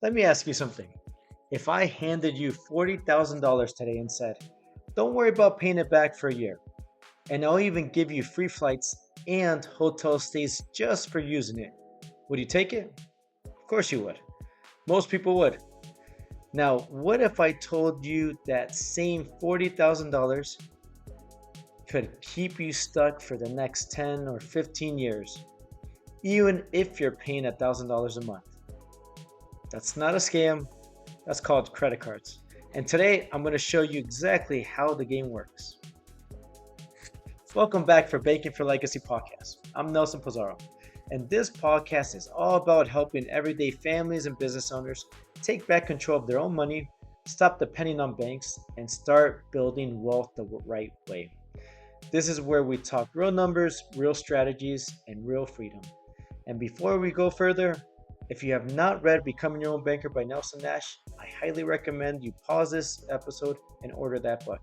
Let me ask you something. If I handed you $40,000 today and said, don't worry about paying it back for a year, and I'll even give you free flights and hotel stays just for using it, would you take it? Of course you would. Most people would. Now, what if I told you that same $40,000 could keep you stuck for the next 10 or 15 years, even if you're paying $1,000 a month? That's not a scam, that's called credit cards. And today I'm going to show you exactly how the game works. Welcome back for Banking for Legacy podcast. I'm Nelson Pizarro, and this podcast is all about helping everyday families and business owners take back control of their own money, stop depending on banks, and start building wealth the right way. This is where we talk real numbers, real strategies, and real freedom. And before we go further, if you have not read Becoming Your Own Banker by Nelson Nash, I highly recommend you pause this episode and order that book.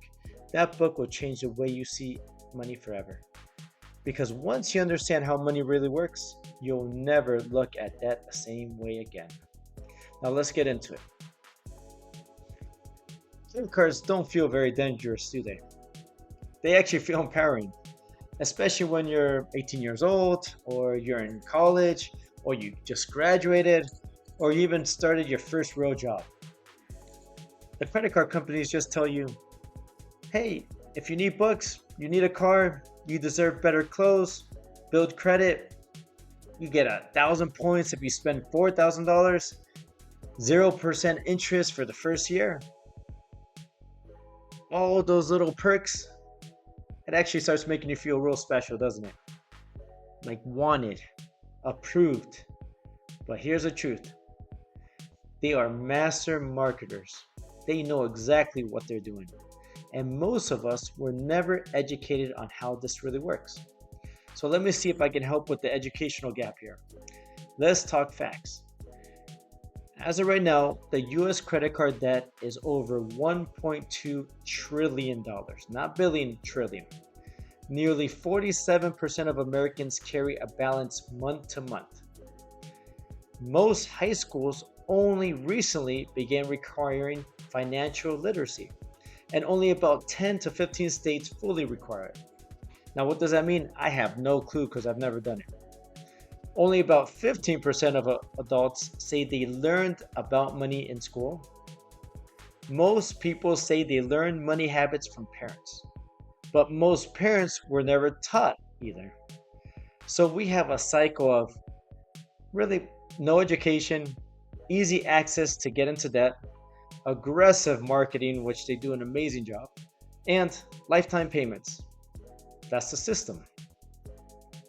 That book will change the way you see money forever. Because once you understand how money really works, you'll never look at that the same way again. Now let's get into it. Credit cards don't feel very dangerous, do they? They actually feel empowering, especially when you're 18 years old, or you're in college, or you just graduated, or you even started your first real job. The credit card companies just tell you, hey, if you need books, you need a car, you deserve better clothes, build credit, you get 1,000 points if you spend $4,000, 0% interest for the first year. All those little perks, it actually starts making you feel real special, doesn't it? Like wanted, approved. But here's the truth. They are master marketers. They know exactly what they're doing. And most of us were never educated on how this really works. So let me see if I can help with the educational gap here. Let's talk facts. As of right now, the US credit card debt is over $1.2 trillion, not billion, trillion. Nearly 47% of Americans carry a balance month to month. Most high schools only recently began requiring financial literacy, and only about 10 to 15 states fully require it. Now, what does that mean? I have no clue because I've never done it. Only about 15% of adults say they learned about money in school. Most people say they learned money habits from parents, but most parents were never taught either. So we have a cycle of really no education, easy access to get into debt, aggressive marketing, which they do an amazing job, and lifetime payments. That's the system.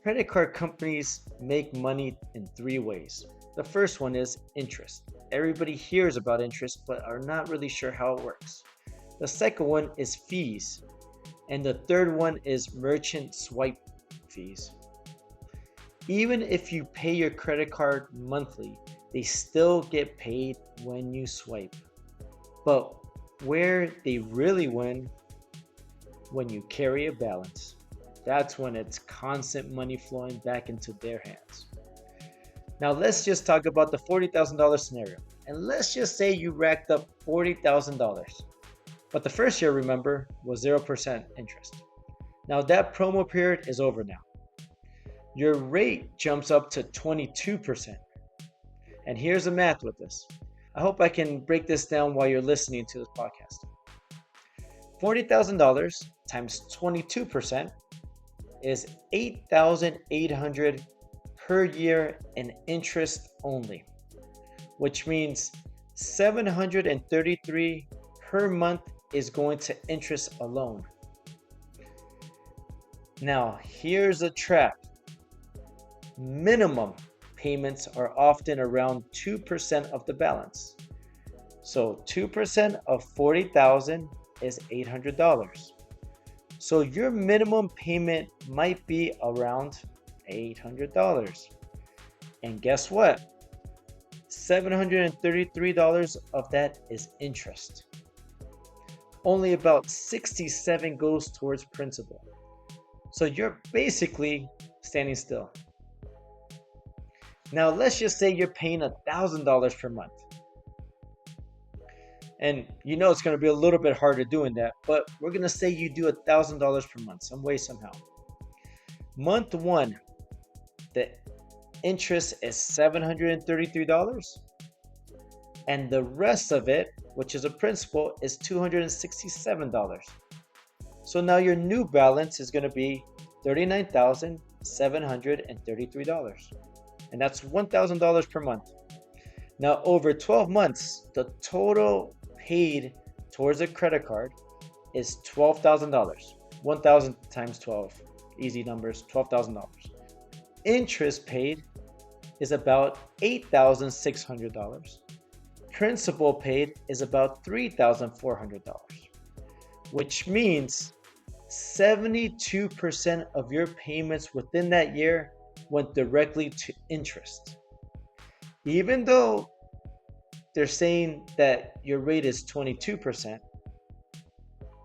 Credit card companies make money in three ways. The first one is interest. Everybody hears about interest but are not really sure how it works. The second one is fees. And the third one is merchant swipe fees. Even if you pay your credit card monthly, they still get paid when you swipe. But where they really win, when you carry a balance. That's when it's constant money flowing back into their hands. Now let's just talk about the $40,000 scenario. And let's just say you racked up $40,000. But the first year, remember, was 0% interest. Now that promo period is over now. Your rate jumps up to 22%. And here's the math with this. I hope I can break this down while you're listening to this podcast. $40,000 times 22% is $8,800 per year in interest only, which means $733 per month is going to interest alone. Now, here's a trap. Minimum payments are often around 2% of the balance. So 2% of $40,000 is $800. So your minimum payment might be around $800. And guess what? $733 of that is interest. Only about 67 goes towards principal. So you're basically standing still. Now let's just say you're paying $1,000 per month. And you know it's going to be a little bit harder doing that, but we're going to say you do $1,000 per month, some way, somehow. Month one, the interest is $733, and the rest of it, which is a principal, is $267. So now your new balance is going to be $39,733, and that's $1,000 per month. Now, over 12 months, the total paid towards a credit card is $12,000. 1,000 times 12, easy numbers, $12,000. Interest paid is about $8,600. Principal paid is about $3,400, which means 72% of your payments within that year went directly to interest. Even though they're saying that your rate is 22%,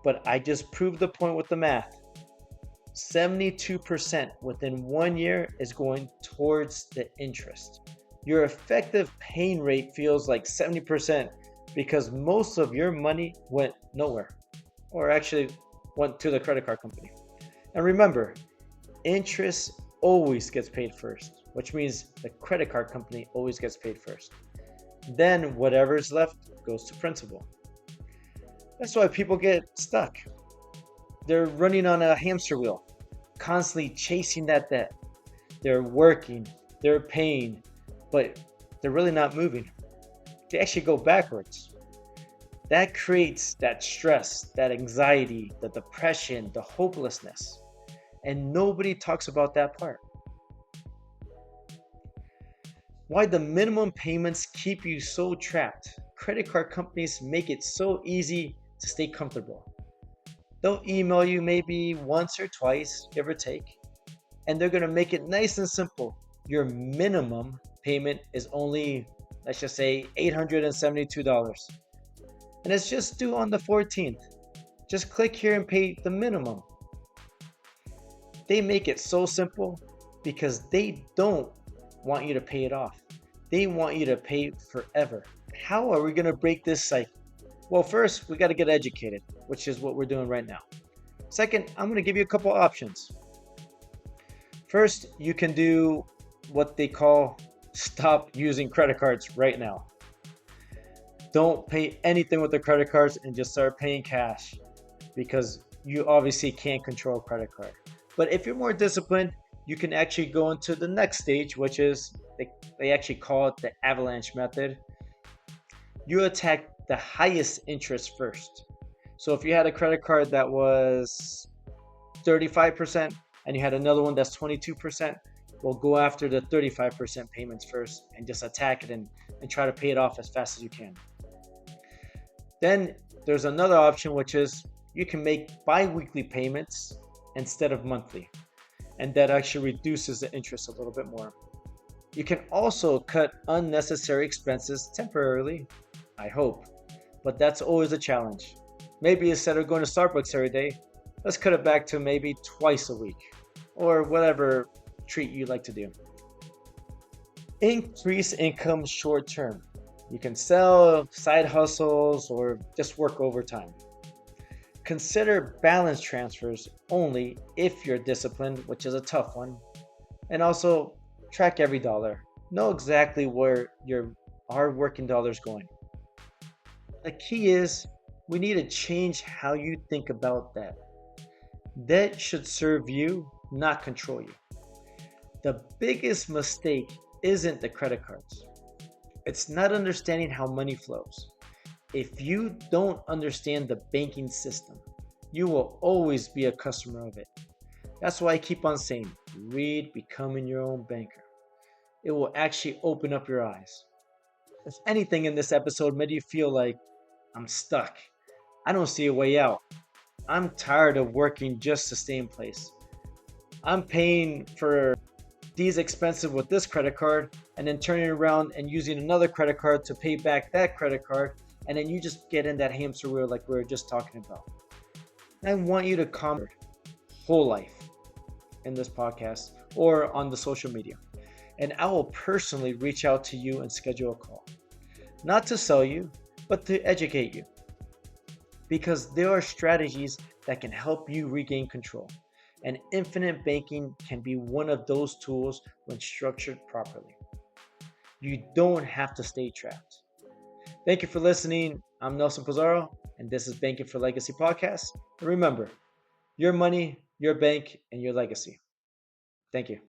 but I just proved the point with the math. 72% within 1 year is going towards the interest. Your effective paying rate feels like 70% because most of your money went nowhere, or actually went to the credit card company. And remember, interest always gets paid first, which means the credit card company always gets paid first. Then whatever's left goes to principal. That's why people get stuck. They're running on a hamster wheel, constantly chasing that debt. They're working, they're paying, but they're really not moving. They actually go backwards. That creates that stress, that anxiety, the depression, the hopelessness. And nobody talks about that part. Why the minimum payments keep you so trapped. Credit card companies make it so easy to stay comfortable. They'll email you maybe once or twice, give or take, and they're going to make it nice and simple. Your minimum payment is only, let's just say, $872. And it's just due on the 14th. Just click here and pay the minimum. They make it so simple because they don't want you to pay it off. They want you to pay forever. How are we going to break this cycle? Well, first, we got to get educated, which is what we're doing right now. Second, I'm going to give you a couple options. First, you can do what they call stop using credit cards right now. Don't pay anything with the credit cards and just start paying cash because you obviously can't control a credit card. But if you're more disciplined, you can actually go into the next stage, which is they actually call it the avalanche method. You attack the highest interest first. So if you had a credit card that was 35% and you had another one that's 22%, well, go after the 35% payments first and just attack it and try to pay it off as fast as you can. Then there's another option, which is you can make bi-weekly payments instead of monthly, and that actually reduces the interest a little bit more. You can also cut unnecessary expenses temporarily, I hope, but that's always a challenge. Maybe instead of going to Starbucks every day, let's cut it back to maybe twice a week, or whatever treat you like to do. Increase income short term. You can sell side hustles or just work overtime. Consider balance transfers only if you're disciplined, which is a tough one. And also track every dollar. Know exactly where your hard working dollar is going. The key is we need to change how you think about that. Debt should serve you, not control you. The biggest mistake isn't the credit cards. It's not understanding how money flows. If you don't understand the banking system, you will always be a customer of it. That's why I keep on saying, read Becoming Your Own Banker. It will actually open up your eyes. If anything in this episode made you feel like, I'm stuck, I don't see a way out, I'm tired of working just to stay in place, I'm paying for these expenses with this credit card and then turning around and using another credit card to pay back that credit card, and then you just get in that hamster wheel like we were just talking about. And I want you to comment whole life in this podcast or on the social media, and I will personally reach out to you and schedule a call. Not to sell you, but to educate you. Because there are strategies that can help you regain control. And infinite banking can be one of those tools when structured properly. You don't have to stay trapped. Thank you for listening. I'm Nelson Pizarro, and this is Banking for Legacy Podcast. And remember, your money, your bank, and your legacy. Thank you.